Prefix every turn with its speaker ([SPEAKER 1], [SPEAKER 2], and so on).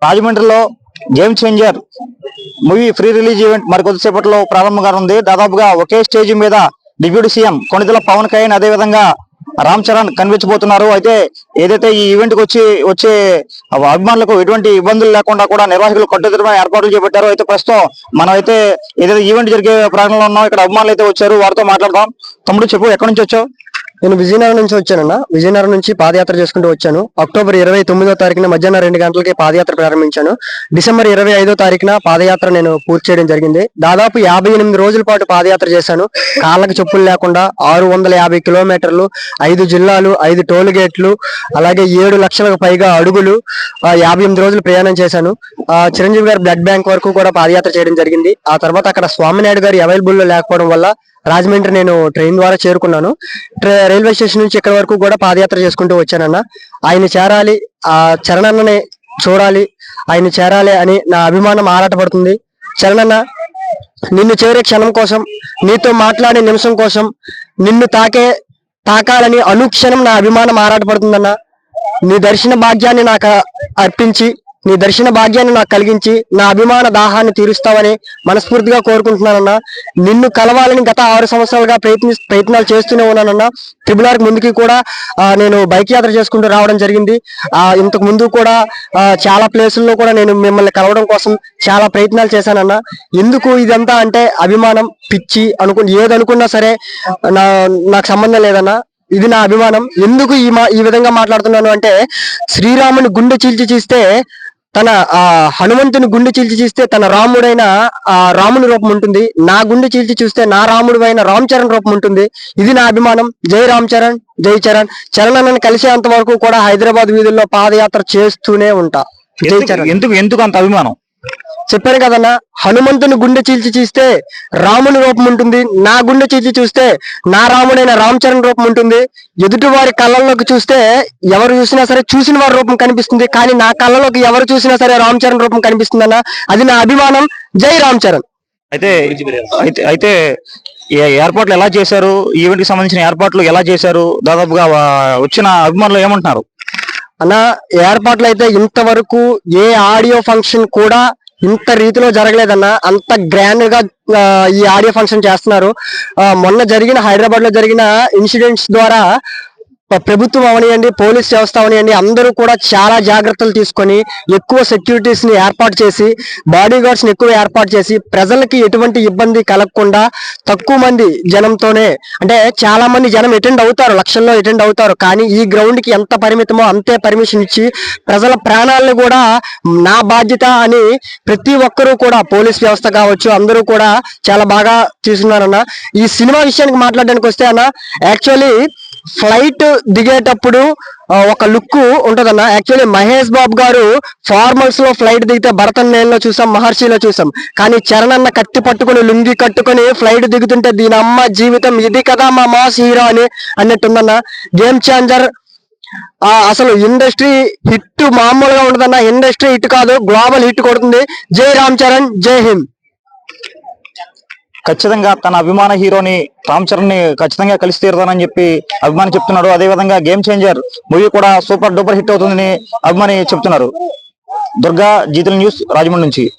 [SPEAKER 1] రాజమండ్రిలో game changer movie free release event మరి కొద్దిసేపట్లో ప్రారంభంగా ఉంది. దాదాపుగా ఒకే స్టేజ్ మీద డిప్యూటీ సీఎం కొణిదెల పవన్ కళ్యాణ్ అదే విధంగా రామ్ చరణ్ కనిపించబోతున్నారు. అయితే ఏదైతే ఈ ఈవెంట్ కి వచ్చే అభిమానులకు ఎటువంటి ఇబ్బందులు లేకుండా కూడా నిర్వాహకులు కట్టుదిట్టమైన ఏర్పాట్లు చేపట్టారు. అయితే ప్రస్తుతం మనం అయితే ఏదైతే ఈవెంట్ జరిగే ప్రాంగణంలో ఉన్నాం, ఇక్కడ అభిమానులు అయితే వచ్చారు, వారితో మాట్లాడదాం. తమ్ముడు చెప్పు, ఎక్కడి నుంచి వచ్చావు?
[SPEAKER 2] నేను విజయనగరం నుంచి వచ్చానన్నా. విజయనగరం నుంచి పాదయాత్ర చేసుకుంటూ వచ్చాను. అక్టోబర్ 29వ తారీఖున మధ్యాహ్నం 2 గంటలకి పాదయాత్ర ప్రారంభించాను. డిసెంబర్ 25వ తారీఖున పాదయాత్ర నేను పూర్తి చేయడం జరిగింది. దాదాపు 58 రోజుల పాటు పాదయాత్ర చేశాను. కాళ్ళకి చెప్పులు లేకుండా 650 కిలోమీటర్లు, 5 జిల్లాలు, 5 టోల్ గేట్లు, అలాగే 7 లక్షలకు పైగా అడుగులు, 58 రోజులు ప్రయాణం చేశాను. చిరంజీవి గారి బ్లడ్ బ్యాంక్ వరకు కూడా పాదయాత్ర చేయడం జరిగింది. ఆ తర్వాత అక్కడ స్వామినాయుడు గారు అవైలబుల్ లో లేకపోవడం వల్ల రాజమండ్రి నేను ట్రైన్ ద్వారా చేరుకున్నాను. రైల్వే స్టేషన్ నుంచి ఇక్కడ వరకు కూడా పాదయాత్ర చేసుకుంటూ వచ్చానన్న. ఆయన చేరాలి, ఆ చరణన్నని చూడాలి, ఆయన చేరాలి అని నా అభిమానం ఆరాటపడుతుంది. చరణన్న, నిన్ను చేరే క్షణం కోసం, నీతో మాట్లాడే నిమిషం కోసం, నిన్ను తాకాలని అనుక్షణం నా అభిమానం ఆరాటపడుతుందన్న. నీ దర్శన భాగ్యాన్ని నాకు అర్పించి, నీ దర్శన భాగ్యాన్ని నాకు కలిగించి నా అభిమాన దాహాన్ని తీరుస్తావని మనస్ఫూర్తిగా కోరుకుంటున్నానన్నా. నిన్ను కలవాలని గత 6 సంవత్సరాలుగా ప్రయత్నాలు చేస్తూనే ఉన్నానన్నా. ట్రిబుల్ ఆర్ ముందుకి కూడా నేను బైక్ యాత్ర చేసుకుంటూ రావడం జరిగింది. ఇంతకు ముందు కూడా చాలా ప్లేసుల్లో కూడా నేను మిమ్మల్ని కలవడం కోసం చాలా ప్రయత్నాలు చేశానన్నా. ఎందుకు ఇదంతా అంటే అభిమానం, పిచ్చి ఏదనుకున్నా సరే నాకు సంబంధం లేదన్నా. ఇది నా అభిమానం. ఎందుకు ఈ విధంగా మాట్లాడుతున్నాను అంటే, శ్రీరాముని గుండె చీల్చి చూస్తే హనుమంతుని గుండె చీల్చి చూస్తే తన రాముడైన రాముని రూపం ఉంటుంది. నా గుండె చీల్చి చూస్తే నా రాముడు అయిన రామ్ చరణ్ రూపం ఉంటుంది. ఇది నా అభిమానం. జై రామ్ చరణ్, జై చరణ్. చరణ్ అన్నని కలిసేంత వరకు కూడా హైదరాబాద్ వీధుల్లో పాదయాత్ర చేస్తూనే ఉంటా. జై చరణ్.
[SPEAKER 1] ఎందుకు అంత అభిమానం?
[SPEAKER 2] చెప్పాను కదన్నా, హనుమంతుని గుండె చీల్చి చూస్తే రాముని రూపం ఉంటుంది. నా గుండె చీల్చి చూస్తే నా రాముడైన రామ్ చరణ్ రూపం ఉంటుంది. ఎదుటి వారి కళ్ళల్లోకి చూస్తే ఎవరు చూసినా సరే చూసిన వారి రూపం కనిపిస్తుంది. కానీ నా కళ్ళలోకి ఎవరు చూసినా సరే రామ్ చరణ్ రూపం కనిపిస్తుందన్న. అది నా అభిమానం. జై రామ్ చరణ్.
[SPEAKER 1] అయితే ఏర్పాట్లు ఎలా చేశారు? ఈవెంట్ కి సంబంధించిన ఏర్పాట్లు ఎలా చేశారు? దాదాపుగా వచ్చిన అభిమానులు ఏమంటున్నారు
[SPEAKER 2] అన్న? ఏర్పాట్లు అయితే ఇంతవరకు ఏ ఆడియో ఫంక్షన్ కూడా ఇంత రీతిలో జరగలేదన్న. అంత గ్రాండ్ గా ఈ ఆడియో ఫంక్షన్ చేస్తున్నారు. మొన్న హైదరాబాద్ లో జరిగిన ఇన్సిడెంట్స్ ద్వారా ప్రభుత్వం అవనియండి, పోలీస్ వ్యవస్థ అవనియండి, అందరూ కూడా చాలా జాగ్రత్తలు తీసుకొని ఎక్కువ సెక్యూరిటీస్ ని ఏర్పాటు చేసి, బాడీ గార్డ్స్ ని ఎక్కువ ఏర్పాటు చేసి, ప్రజలకి ఎటువంటి ఇబ్బంది కలగకుండా తక్కువ మంది జనంతోనే, అంటే చాలా మంది జనం అటెండ్ అవుతారు, లక్షల్లో అటెండ్ అవుతారు. కానీ ఈ గ్రౌండ్ కి ఎంత పరిమితమో అంతే పర్మిషన్ ఇచ్చి ప్రజల ప్రాణాలను కూడా నా బాధ్యత అని ప్రతి ఒక్కరూ కూడా, పోలీస్ వ్యవస్థ కావచ్చు, అందరూ కూడా చాలా బాగా తీసుకున్నారన్న. ఈ సినిమా విషయానికి మాట్లాడడానికి వస్తే అన్న, యాక్చువల్లీ ఫ్లైట్ దిగేటప్పుడు ఒక లుక్ ఉంటదన్న. యాక్చువల్లీ మహేష్ బాబు గారు ఫార్మల్స్ లో ఫ్లైట్ దిగితే భరతన్ లో చూసాం, మహర్షిలో చూసాం. కానీ చరణ్ అన్న కత్తి పట్టుకుని, లుంగి కట్టుకుని ఫ్లైట్ దిగుతుంటే దీని అమ్మ జీవితం ఇది కదా మా మాస్ హీరో అన్నట్టుందన్న. గేమ్ చేంజర్ అసలు ఇండస్ట్రీ హిట్ మామూలుగా ఉండదన్న. ఇండస్ట్రీ హిట్ కాదు, గ్లోబల్ హిట్ కొడుతుంది. జై రామ్ చరణ్, జై హింద్.
[SPEAKER 1] ఖచ్చితంగా తన అభిమాన హీరోని రామ్ చరణ్ ని ఖచ్చితంగా కలిసి తీరుతానని చెప్పి అభిమాని చెప్తున్నాడు. అదే విధంగా గేమ్ చేంజర్ మూవీ కూడా సూపర్ డూపర్ హిట్ అవుతుందని అభిమాని చెప్తున్నారు. దుర్గా, జీతుల న్యూస్, రాజమండ్రి నుంచి.